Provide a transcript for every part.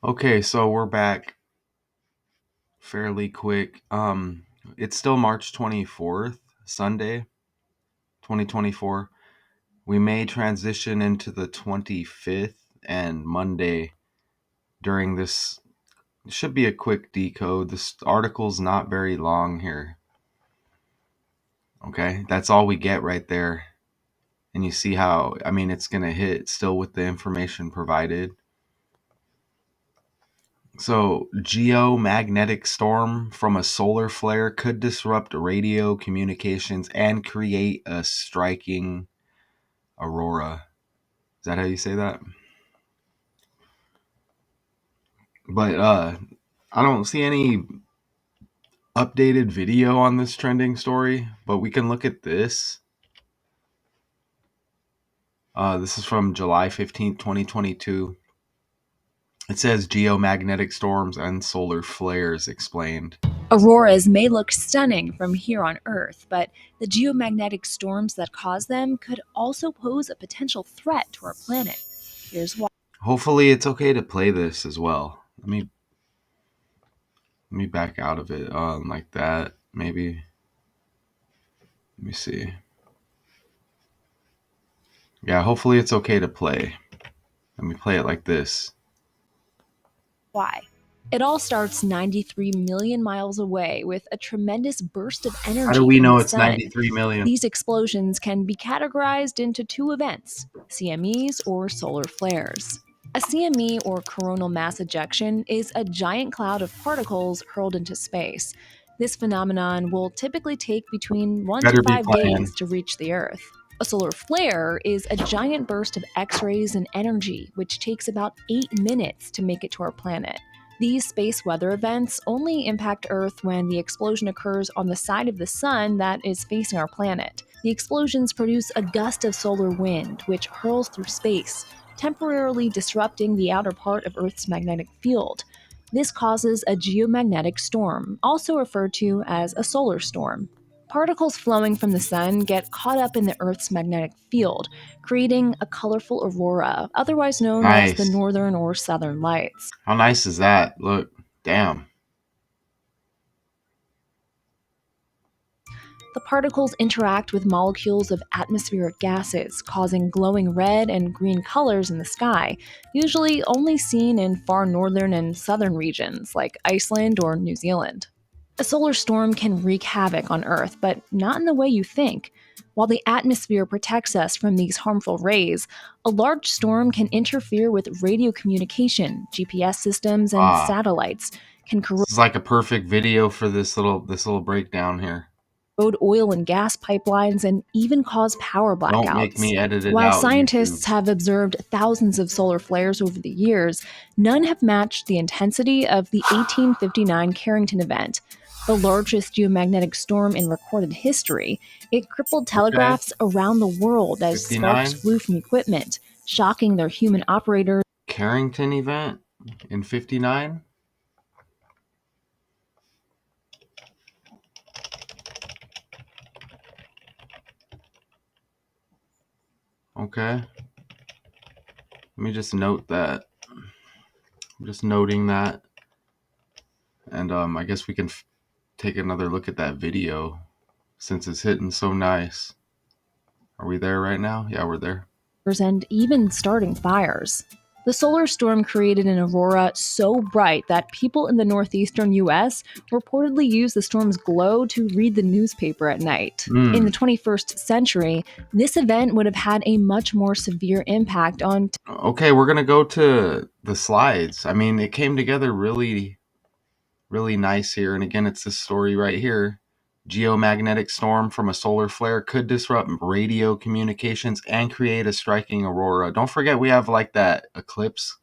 Okay, so we're back fairly quick. It's still March 24th, Sunday, 2024. We may transition into the 25th and Monday during this. It should be a quick decode. This article's not very long here. Okay, that's all we get right there. And you see how, it's going to hit still with the information provided. So, geomagnetic storm from a solar flare could disrupt radio communications and create a striking aurora. Is that how you say that? But I don't see any updated video on this trending story, but we can look at this. This is from July 15th, 2022. It says geomagnetic storms and solar flares explained. Auroras may look stunning from here on Earth, but the geomagnetic storms that cause them could also pose a potential threat to our planet. Here's why. Hopefully it's okay to play this as well. Let me back out of it like that, maybe. Let me see. Yeah, hopefully it's okay to play. Let me play it like this. Why? It all starts 93 million miles away with a tremendous burst of How do energy we from know the it's sun. 93 million? These explosions can be categorized into two events: CMEs or solar flares. A CME, or coronal mass ejection, is a giant cloud of particles hurled into space. This phenomenon will typically take between 1 to Better be 5 playing. days to reach the Earth. A solar flare is a giant burst of X rays and energy, which takes about 8 minutes to make it to our planet. These space weather events only impact Earth when the explosion occurs on the side of the sun that is facing our planet. The explosions produce a gust of solar wind, which hurls through space, temporarily disrupting the outer part of Earth's magnetic field. This causes a geomagnetic storm, also referred to as a solar storm. Particles flowing from the sun get caught up in the Earth's magnetic field, creating a colorful aurora, otherwise known as the Nice. northern or southern lights. How nice is that? Look, damn. The particles interact with molecules of atmospheric gases, causing glowing red and green colors in the sky, usually only seen in far northern and southern regions like Iceland or New Zealand. A solar storm can wreak havoc on Earth, but not in the way you think. While the atmosphere protects us from these harmful rays, a large storm can interfere with radio communication, GPS systems, and Ah, satellites, can corrode this is like a perfect video for this little breakdown here. oil and gas pipelines, and even cause power Don't make blackouts. me edit it While out, YouTube. scientists have observed thousands of solar flares over the years, none have matched the intensity of the 1859 Carrington event, the largest geomagnetic storm in recorded history. It crippled Okay, telegraphs around the world as sparks 59. flew from equipment, shocking their human operators. Carrington event in 59. Okay, let me just note that. I'm just noting that. And I guess we can take another look at that video since it's hitting so nice. Are we there right now? Yeah, we're there. And even starting fires. The solar storm created an aurora so bright that people in the northeastern US reportedly used the storm's glow to read the newspaper at night. In the Hmm. 21st century, this event would have had a much more severe impact on Okay, we're gonna go to the slides. It came together really, really nice here. And again, it's this story right here. Geomagnetic storm from a solar flare could disrupt radio communications and create a striking aurora. Don't forget, we have like that eclipse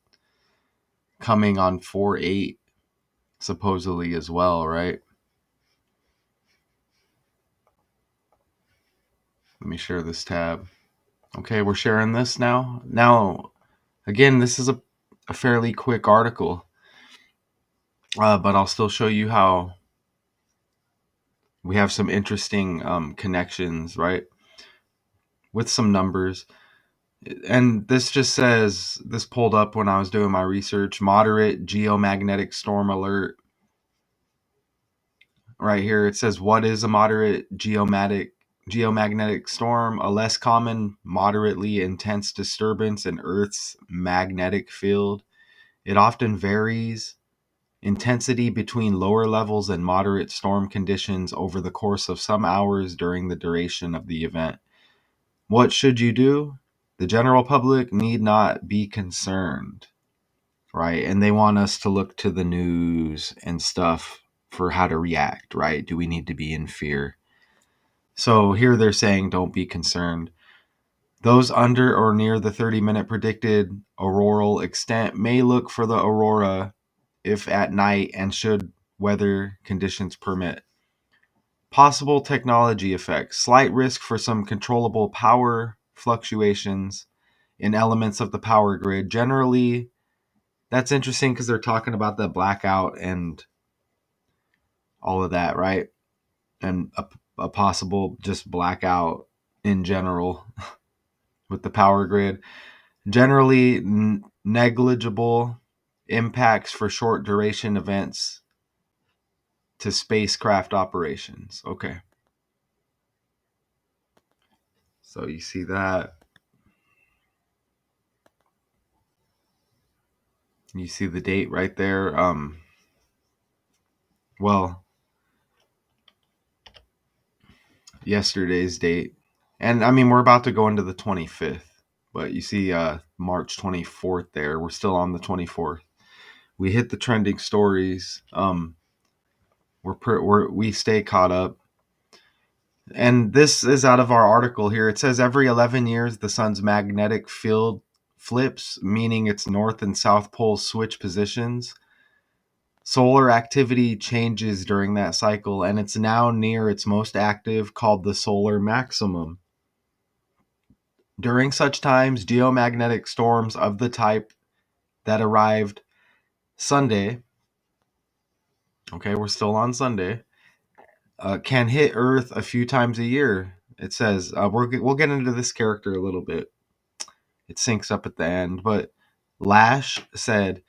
coming on 4/8 supposedly as well, right? Let me share this tab. Okay, we're sharing this now. Now, again, this is a fairly quick article, but I'll still show you how we have some interesting connections, right? With some numbers. And this just says, this pulled up when I was doing my research, moderate geomagnetic storm alert. Right here it says, what is a moderate geomagnetic storm? A less common, moderately intense disturbance in Earth's magnetic field. It often varies intensity between lower levels and moderate storm conditions over the course of some hours during the duration of the event. What should you do? The general public need not be concerned, right? And they want us to look to the news and stuff for how to react, right? Do we need to be in fear? So here they're saying don't be concerned. Those under or near the 30-minute predicted auroral extent may look for the aurora if at night and should weather conditions permit. Possible technology effects. Slight risk for some controllable power fluctuations in elements of the power grid. Generally, that's interesting because they're talking about the blackout and all of that, right? And a possible just blackout in general with the power grid. Generally, negligible impacts for short duration events to spacecraft operations. Okay. So you see that. You see the date right there. Well, yesterday's date. And I mean, we're about to go into the 25th, but you see March 24th there. We're still on the 24th. We hit the trending stories. We stay caught up. And this is out of our article here. It says every 11 years the sun's magnetic field flips, meaning its north and south poles switch positions. Solar activity changes during that cycle, and it's now near its most active, called the solar maximum. During such times, geomagnetic storms of the type that arrived Sunday, okay, we're still on Sunday, can hit Earth a few times a year. It says, we'll get into this character a little bit. It syncs up at the end, but Lash said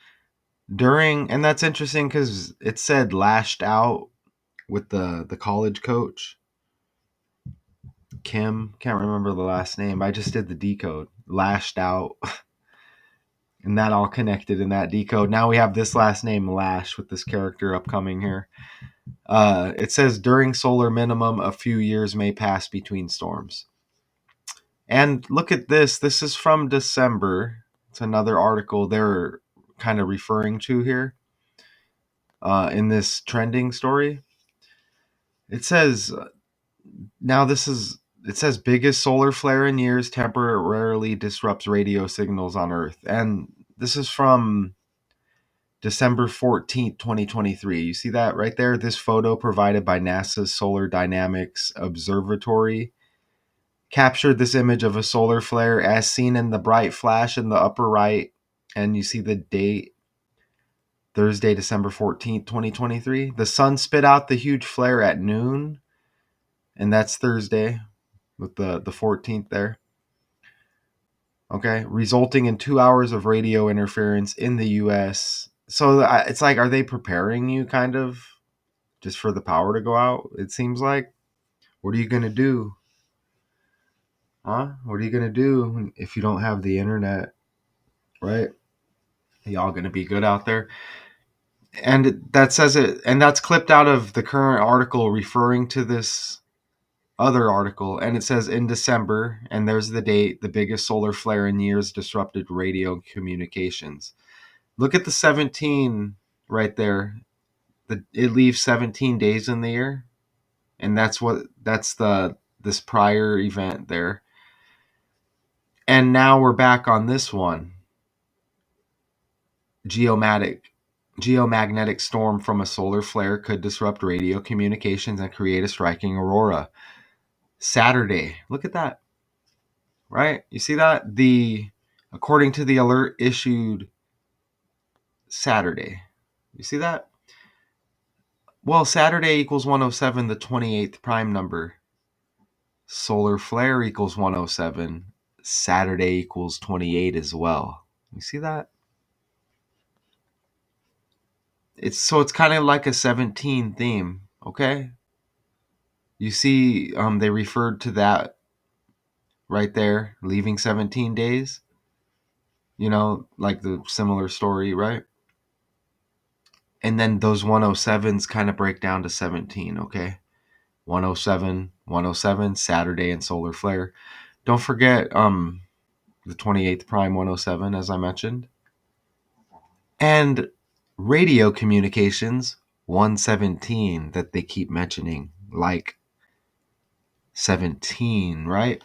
during, and that's interesting because it said lashed out with the college coach. Kim, can't remember the last name. I just did the decode. Lashed out. And that all connected in that decode. Now we have this last name, Lash, with this character upcoming here. It says during solar minimum, a few years may pass between storms. And look at this. This is from December. It's another article they're kind of referring to here in this trending story. It says, now this is, it says biggest solar flare in years temporarily disrupts radio signals on Earth. And this is from December 14th, 2023. You see that right there? This photo provided by NASA's Solar Dynamics Observatory captured this image of a solar flare as seen in the bright flash in the upper right. And you see the date, Thursday, December 14th, 2023. The sun spit out the huge flare at noon, and that's Thursday with the 14th there. Okay, resulting in 2 hours of radio interference in the US. So it's like, are they preparing you kind of just for the power to go out? It seems like. What are you going to do? Huh? What are you going to do if you don't have the internet? Right? Y'all going to be good out there? And that says it, and that's clipped out of the current article referring to this other article. And it says in December, and there's the date, the biggest solar flare in years disrupted radio communications. Look at the 17 right there. It leaves 17 days in the year. And that's this prior event there. And now we're back on this one. Geomagnetic storm from a solar flare could disrupt radio communications and create a striking aurora. Saturday. Look at that. Right? You see that? According to the alert issued Saturday. You see that? Well, Saturday equals 107, the 28th prime number. Solar flare equals 107. Saturday equals 28 as well. You see that? It's kind of like a 17 theme, okay? You see, they referred to that right there, leaving 17 days. You know, like the similar story, right? And then those 107s kind of break down to 17, okay? 107, 107, Saturday and solar flare. Don't forget the 28th prime 107, as I mentioned. And radio communications 117 that they keep mentioning, like 17, right?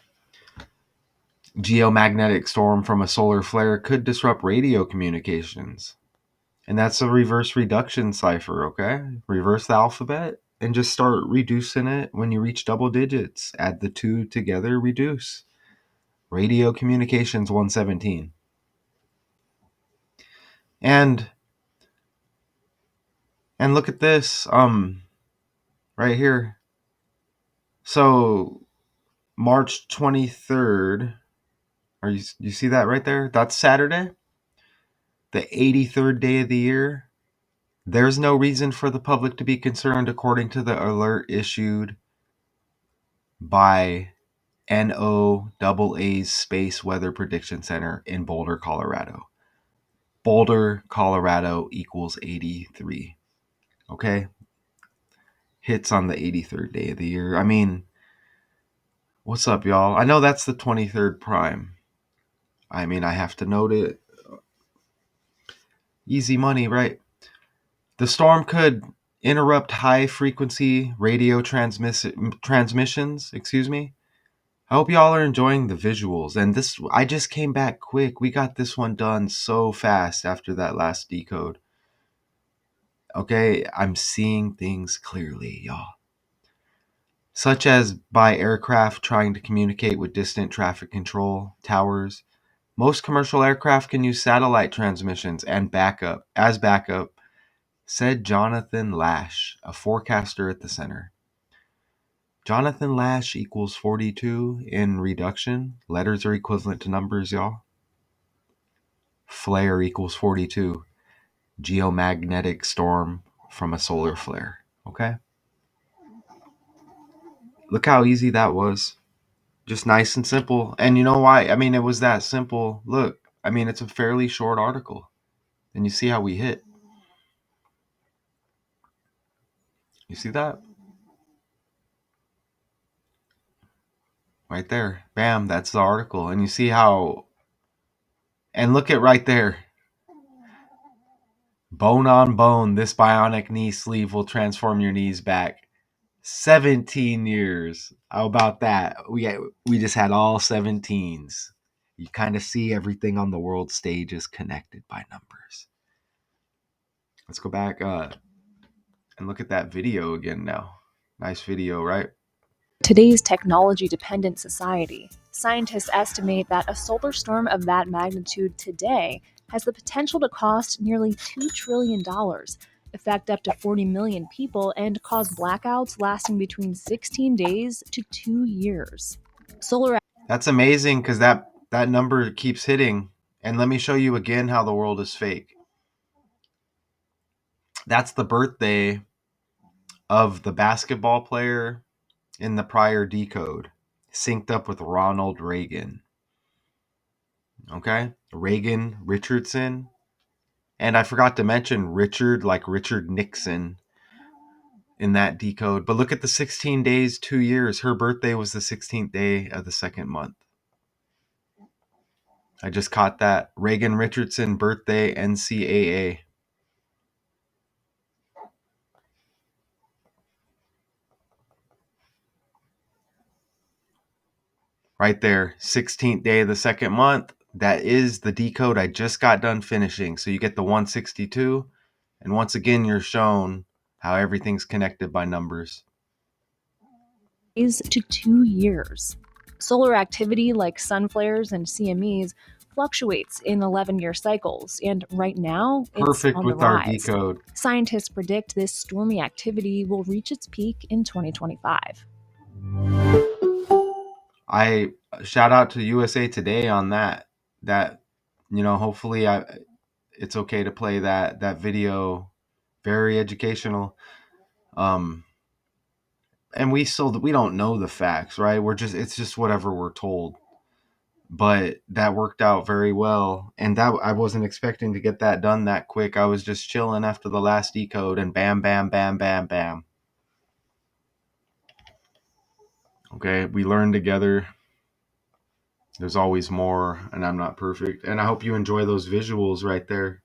Geomagnetic storm from a solar flare could disrupt radio communications. And that's a reverse reduction cipher, okay? Reverse the alphabet and just start reducing it when you reach double digits. Add the two together, reduce. Radio communications 117. And look at this right here. So March 23rd, you see that right there? That's Saturday, the 83rd day of the year. There's no reason for the public to be concerned according to the alert issued by NOAA's Space Weather Prediction Center in Boulder, Colorado. Boulder, Colorado equals 83. Okay? Hits on the 83rd day of the year. I mean, what's up, y'all? I know that's the 23rd prime. I mean, I have to note it. Easy money, right? The storm could interrupt high frequency radio transmissions, excuse me. I hope y'all are enjoying the visuals. And this, I just came back quick. We got this one done so fast after that last decode. Okay, I'm seeing things clearly, y'all. Such as by aircraft trying to communicate with distant traffic control towers. Most commercial aircraft can use satellite transmissions and backup, said Jonathan Lash, a forecaster at the center. Jonathan Lash equals 42 in reduction. Letters are equivalent to numbers, y'all. Flare equals 42. Geomagnetic storm from a solar flare. Okay? Look how easy that was. Just nice and simple. And you know why? I mean, it was that simple. Look, I mean, it's a fairly short article. And you see how we hit. You see that? Right there. Bam, that's the article. And you see how. And look at right there. Bone on bone, this bionic knee sleeve will transform your knees back. 17 years. How about that? We just had all 17s. You kind of see everything on the world stage is connected by numbers. Let's go back and look at that video again now. Nice video, right? Today's technology dependent society, scientists estimate that a solar storm of that magnitude today has the potential to cost nearly $2 trillion, affect up to 40 million people, and cause blackouts lasting between 16 days to 2 years. That's amazing because that number keeps hitting. And let me show you again how the world is fake. That's the birthday of the basketball player in the prior decode, synced up with Ronald Reagan. Okay? Reagan Richardson. And I forgot to mention Richard, like Richard Nixon, in that decode. But look at the 16 days, 2 years. Her birthday was the 16th day of the second month. I just caught that. Reagan Richardson birthday NCAA. Right there, 16th day of the second month. That is the decode I just got done finishing. So you get the 162. And once again, you're shown how everything's connected by numbers. To 2 years. Solar activity like sun flares and CMEs fluctuates in 11-year cycles, and right now it's Perfect on the with our rise. decode. Scientists predict this stormy activity will reach its peak in 2025. shout out to USA Today on that. That, hopefully it's okay to play that video. Very educational. And we don't know the facts, right? It's just whatever we're told. But that worked out very well, and that I wasn't expecting to get that done that quick. I was just chilling after the last decode, and bam, bam, bam, bam, bam. Okay, we learn together. There's always more, and I'm not perfect. And I hope you enjoy those visuals right there.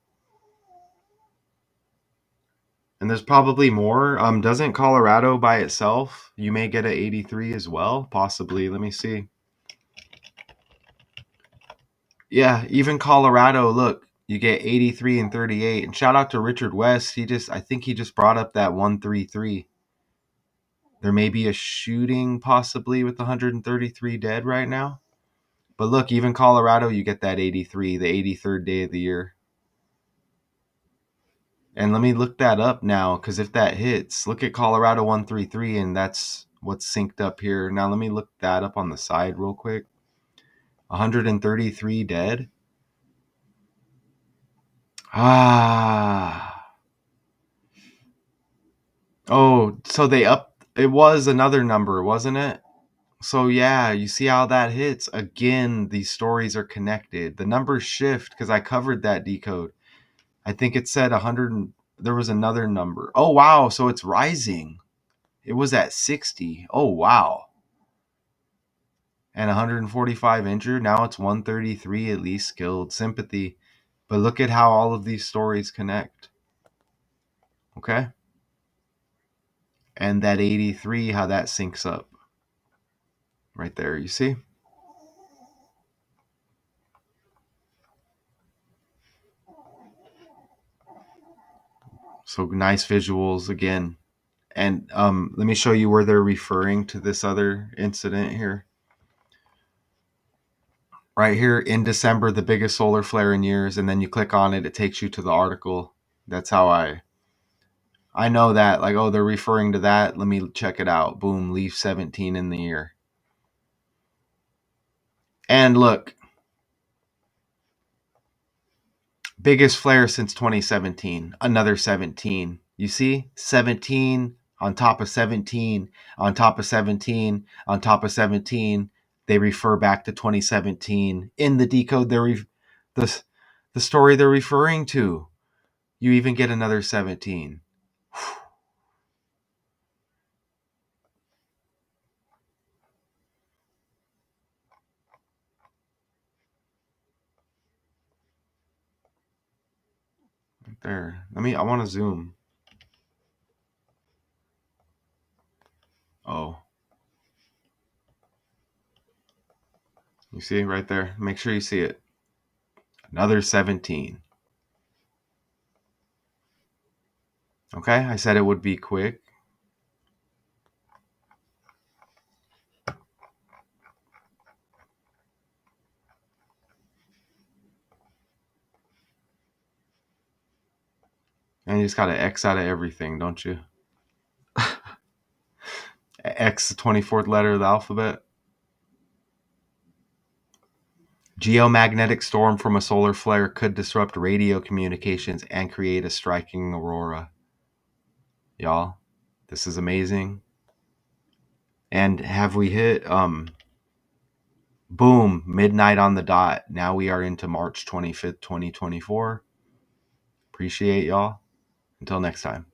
And there's probably more. Doesn't Colorado by itself, you may get an 83 as well, possibly. Let me see. Yeah, even Colorado, look, you get 83 and 38. And shout out to Richard West. I think he just brought up that 133. There may be a shooting possibly with 133 dead right now. But look, even Colorado, you get that 83, the 83rd day of the year. And let me look that up now, because if that hits, look at Colorado 133, and that's what's synced up here. Now let me look that up on the side real quick. 133 dead. Ah. Oh, so it was another number, wasn't it? So yeah, you see how that hits? Again, these stories are connected. The numbers shift because I covered that decode. I think it said 100, there was another number. Oh wow, so it's rising. It was at 60. Oh wow. And 145 injured, now it's 133 at least killed. Sympathy. But look at how all of these stories connect. Okay? And that 83, how that syncs up. Right there, you see? So nice visuals again. And let me show you where they're referring to this other incident here. Right here in December, the biggest solar flare in years, and then you click on it, it takes you to the article. That's how I know that. Like, oh, they're referring to that. Let me check it out. Boom, leaf 17 in the year. And look, biggest flare since 2017. Another 17. You see? 17 on top of 17 on top of 17 on top of 17. They refer back to 2017 in the decode. The the story they're referring to. You even get another 17. Right there. I want to zoom. Oh. You see it right there? Make sure you see it. Another 17. Okay, I said it would be quick. And you just got to X out of everything, don't you? X, the 24th letter of the alphabet. Geomagnetic storm from a solar flare could disrupt radio communications and create a striking aurora. Y'all, this is amazing. And have we hit boom, midnight on the dot. Now we are into March 25th, 2024. Appreciate y'all. Until next time.